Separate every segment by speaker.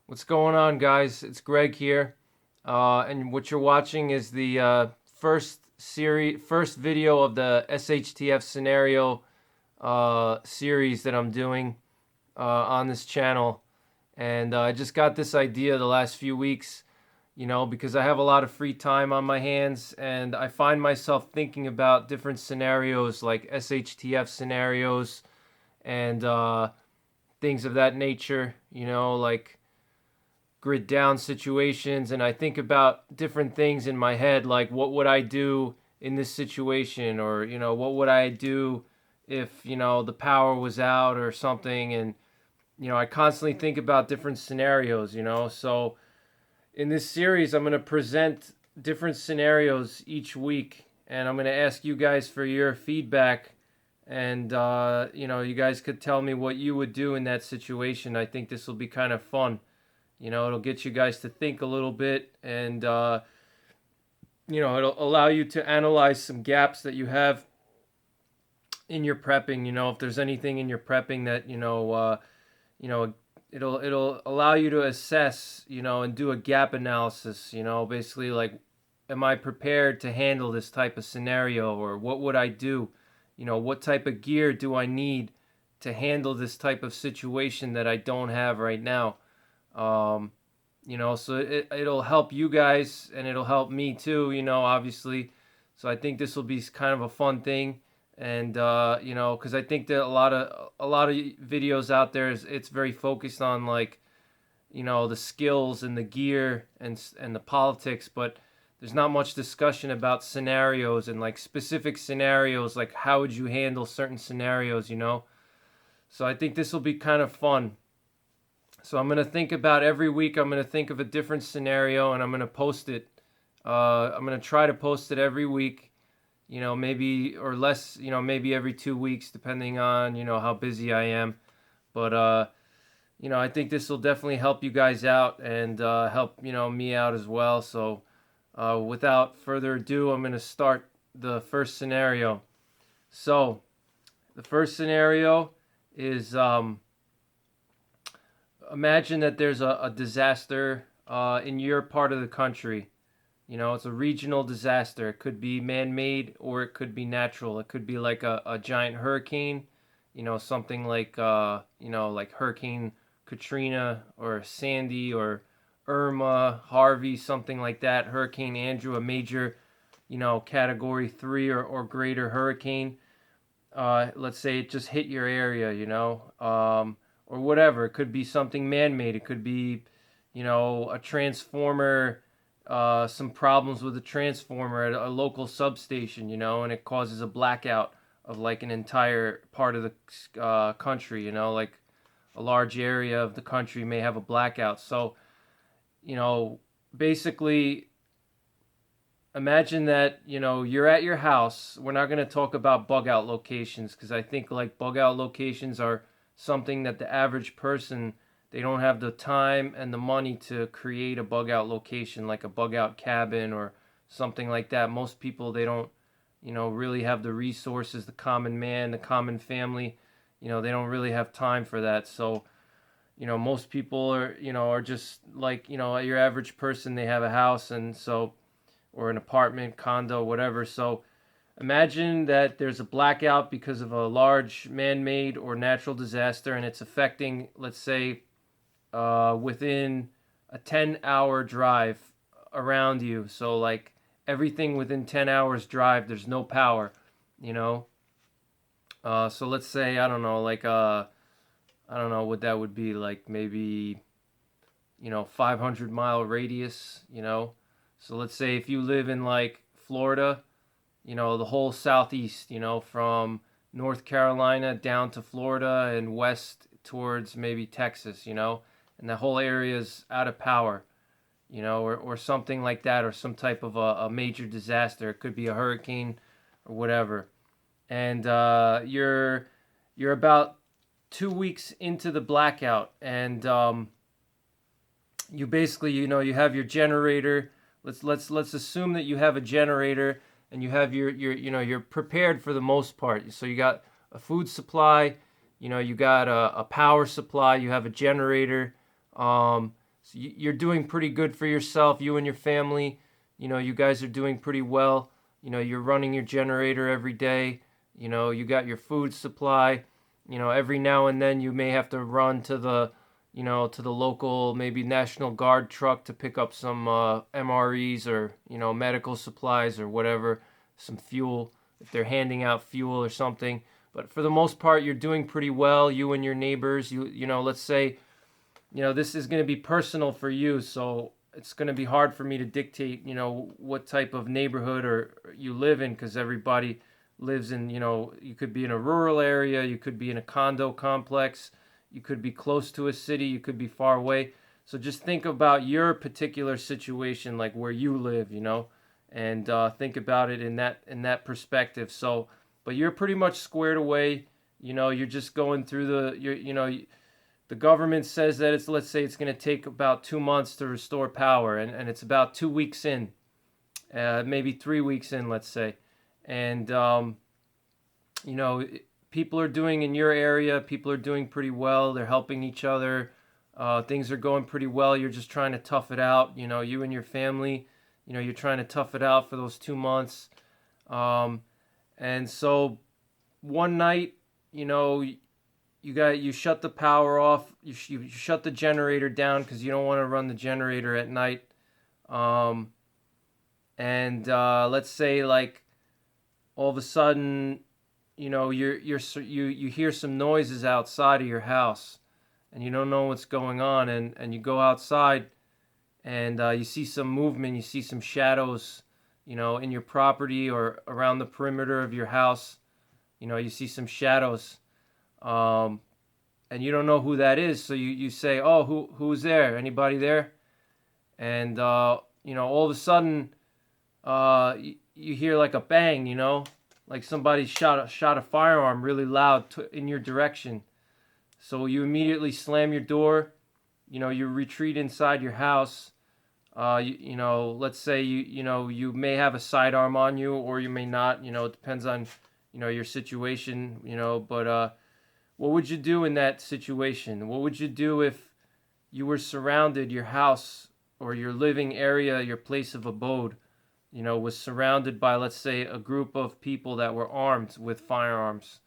Speaker 1: What's going on, guys? It's Greg here, and what you're watching is the first video of the SHTF Scenario series that I'm doing on this channel. And I just got this idea the last few weeks, because I have a lot of free time on my hands, and I find myself thinking about different scenarios like SHTF scenarios and things of that nature. Like grid down situations, and I think about different things in my head, like what would I do in this situation, or what would I do if the power was out or something. And I constantly think about different scenarios. So in this series I'm going to present different scenarios each week, and I'm going to ask you guys for your feedback. And you guys could tell me what you would do in that situation. I think this will be kind of fun. It'll get you guys to think a little bit, and it'll allow you to analyze some gaps that you have in your prepping. If there's anything in your prepping that it'll allow you to assess, and do a gap analysis. Basically, like, am I prepared to handle this type of scenario, or what would I do? What type of gear do I need to handle this type of situation that I don't have right now? So it'll help you guys, and it'll help me too, obviously. So I think this will be kind of a fun thing. And because I think that a lot of videos out there it's very focused on, like, the skills and the gear and the politics, but there's not much discussion about scenarios and, like, specific scenarios, like how would you handle certain scenarios. So I think this will be kind of fun. So I'm going to think about every week, I'm going to think of a different scenario, and I'm going to post it. I'm going to try to post it every week, maybe, or less, maybe every 2 weeks, depending on, how busy I am. But, I think this will definitely help you guys out, and help, me out as well. So without further ado, I'm going to start the first scenario. So the first scenario is, imagine that there's a disaster in your part of the country. It's a regional disaster. It could be man-made, or it could be natural. It could be like a giant hurricane, something like, like Hurricane Katrina or Sandy or Irma, Harvey, something like that. Hurricane Andrew, a major, Category 3 or greater hurricane. Let's say it just hit your area, or whatever. It could be something man-made. It could be, a transformer, some problems with a transformer at a local substation, and it causes a blackout of, like, an entire part of the country. Like a large area of the country may have a blackout. So, basically, imagine that, you're at your house. We're not going to talk about bug out locations, because I think, like, bug out locations are something that the average person, they don't have the time and the money to create a bug out location, like a bug out cabin or something like that. Most people, they don't really have the resources. The common man, the common family, they don't really have time for that. So most people are just like, your average person, they have a house, and so, or an apartment, condo, whatever. So imagine that there's a blackout because of a large man-made or natural disaster, and it's affecting, let's say, within a 10-hour drive around you. So, like, everything within 10 hours drive, there's no power, So let's say, I don't know, like, I don't know what that would be, like, maybe, 500-mile radius, So let's say if you live in, like, Florida, the whole southeast, from North Carolina down to Florida and west towards maybe Texas, and the whole area is out of power, or something like that, or some type of a major disaster. It could be a hurricane or whatever. And you're about 2 weeks into the blackout, and you basically, you have your generator. Let's assume that you have a generator, and you have your you're prepared for the most part. So you got a food supply, you got a power supply, you have a generator. So you're doing pretty good for yourself, you and your family. You guys are doing pretty well. You're running your generator every day. You got your food supply. Every now and then you may have to run to the local maybe National Guard truck to pick up some MREs or medical supplies or whatever, some fuel if they're handing out fuel or something. But for the most part, you're doing pretty well. You and your neighbors. Let's say this is going to be personal for you, so it's going to be hard for me to dictate what type of neighborhood or you live in, because everybody lives in you could be in a rural area, you could be in a condo complex, you could be close to a city, you could be far away. So just think about your particular situation, like where you live, and think about it in that perspective. So, but you're pretty much squared away. You're just going through the government says that let's say it's going to take about 2 months to restore power, and it's about 2 weeks in, maybe 3 weeks in, let's say. And, people are doing in your area, people are doing pretty well. They're helping each other. Things are going pretty well. You're just trying to tough it out. You and your family, you're trying to tough it out for those 2 months. And so one night, you shut the power off. You shut the generator down because you don't want to run the generator at night. And let's say like all of a sudden, you hear some noises outside of your house, and you don't know what's going on, and you go outside, and you see some movement. You see some shadows, in your property or around the perimeter of your house. You see some shadows. And you don't know who that is, so you say, "Oh, who's there? Anybody there?" And all of a sudden, you hear like a bang, like somebody shot a firearm really loud in your direction. So you immediately slam your door. You retreat inside your house. Let's say you may have a sidearm on you, or you may not. It depends on your situation. But what would you do in that situation? What would you do if you were surrounded, your house or your living area, your place of abode, was surrounded by, let's say, a group of people that were armed with firearms,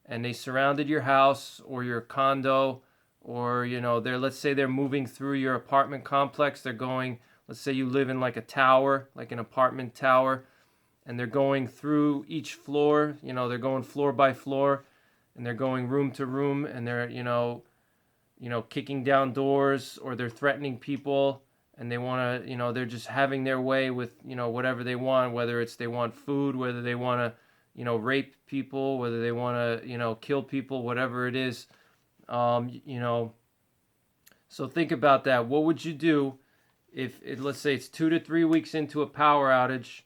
Speaker 1: and they surrounded your house or your condo, or, let's say they're moving through your apartment complex. They're going, let's say you live in like a tower, like an apartment tower, and they're going through each floor, they're going floor by floor, and they're going room to room, and they're kicking down doors, or they're threatening people, and they want to they're just having their way with whatever they want, whether it's they want food, whether they want to rape people, whether they want to kill people, whatever it is. So think about that. What would you do if let's say it's 2 to 3 weeks into a power outage,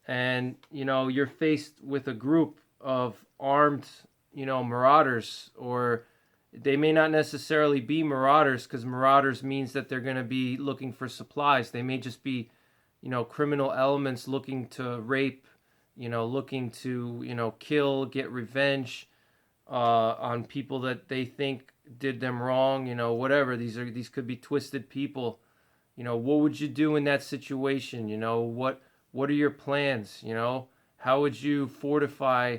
Speaker 1: and you're faced with a group of armed marauders, or they may not necessarily be marauders, because marauders means that they're going to be looking for supplies. They may just be, criminal elements looking to rape, looking to, kill, get revenge on people that they think did them wrong, whatever. These could be twisted people. What would you do in that situation? What are your plans? How would you fortify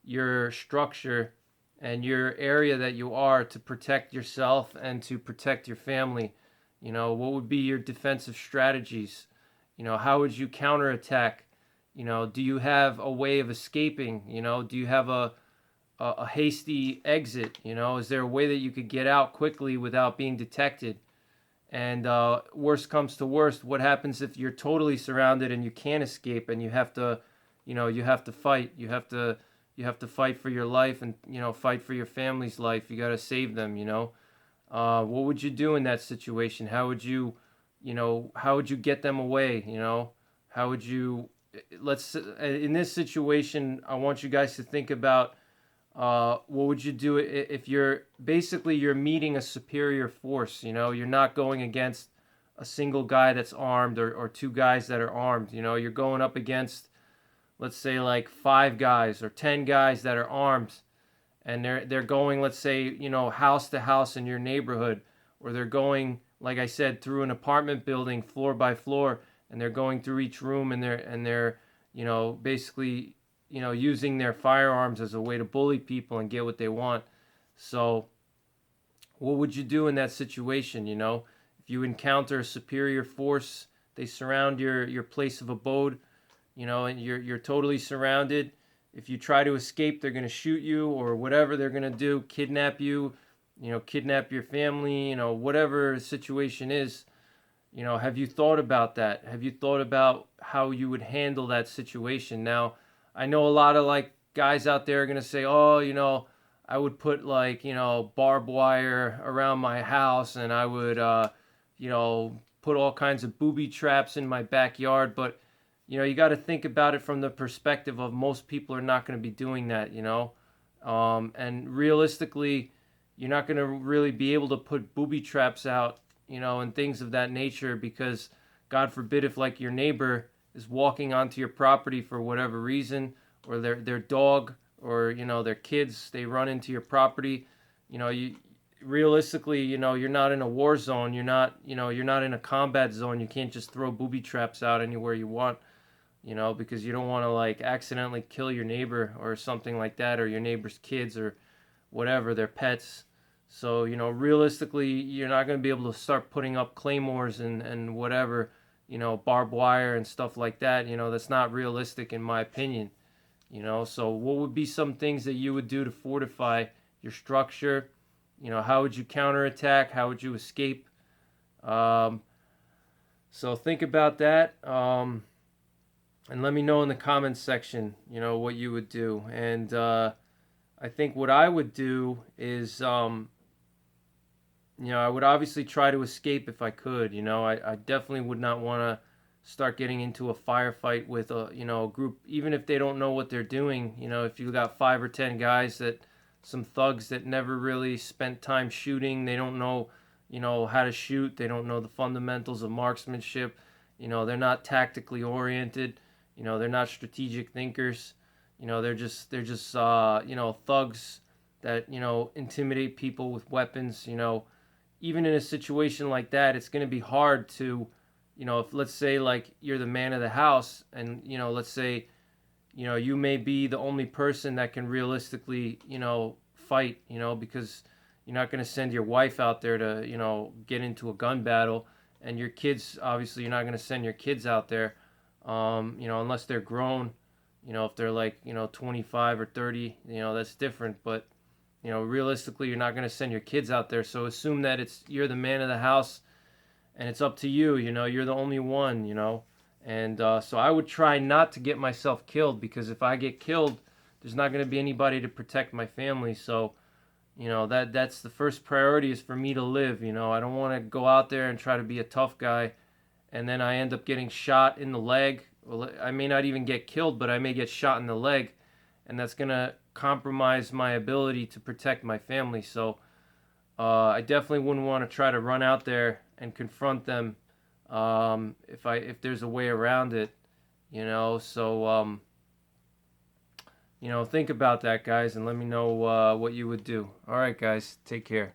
Speaker 1: your structure and your area that you are to protect yourself and to protect your family? What would be your defensive strategies? How would you counterattack? Do you have a way of escaping? Do you have a hasty exit? Is there a way that you could get out quickly without being detected? And worst comes to worst, what happens if you're totally surrounded and you can't escape, and you have to fight? You have to fight for your life, and fight for your family's life. You got to save them. What would you do in that situation? How would you get them away? How would you? In this situation, I want you guys to think about what would you do if you're meeting a superior force. You're not going against a single guy that's armed, or two guys that are armed. You're going up against, let's say, like 5 guys or 10 guys that are armed, and they're going, let's say, house to house in your neighborhood, or they're going like I said, through an apartment building floor by floor, and they're going through each room, and they're basically using their firearms as a way to bully people and get what they want. So what would you do in that situation? If you encounter a superior force, they surround your place of abode, and you're totally surrounded. If you try to escape, they're going to shoot you or whatever they're going to do, kidnap you, kidnap your family, whatever the situation is. Have you thought about that? Have you thought about how you would handle that situation? Now, I know a lot of like guys out there are going to say, "Oh, I would put like, barbed wire around my house, and I would put all kinds of booby traps in my backyard." But you got to think about it from the perspective of most people are not going to be doing that. And realistically, you're not going to really be able to put booby traps out, and things of that nature, because God forbid if like your neighbor is walking onto your property for whatever reason, or their dog or their kids, they run into your property. You realistically, you're not in a war zone. You're not in a combat zone. You can't just throw booby traps out anywhere you want, because you don't want to like accidentally kill your neighbor or something like that, or your neighbor's kids or whatever, their pets. So, realistically, you're not going to be able to start putting up claymores and whatever, barbed wire and stuff like that. That's not realistic in my opinion. So what would be some things that you would do to fortify your structure? How would you counterattack? How would you escape? So think about that. And let me know in the comments section, what you would do. And I think what I would do is, I would obviously try to escape if I could. I definitely would not want to start getting into a firefight with a group, even if they don't know what they're doing. If you got 5 or 10 guys, some thugs that never really spent time shooting, they don't know, how to shoot, they don't know the fundamentals of marksmanship, they're not tactically oriented, they're not strategic thinkers, they're just thugs that intimidate people with weapons. Even in a situation like that, it's going to be hard to, if let's say like you're the man of the house, and let's say you may be the only person that can realistically fight, because you're not going to send your wife out there to get into a gun battle, and your kids, obviously you're not going to send your kids out there, unless they're grown. If they're like 25 or 30, that's different. But realistically, you're not going to send your kids out there. So assume that you're the man of the house, and it's up to you. You're the only one. And so I would try not to get myself killed, because if I get killed, there's not going to be anybody to protect my family. So that's the first priority, is for me to live. I don't want to go out there and try to be a tough guy, and then I end up getting shot in the leg. Well, I may not even get killed, but I may get shot in the leg, and that's going to compromise my ability to protect my family. So I definitely wouldn't want to try to run out there and confront them, if there's a way around it. So think about that, guys, and let me know what you would do. All right, guys, take care.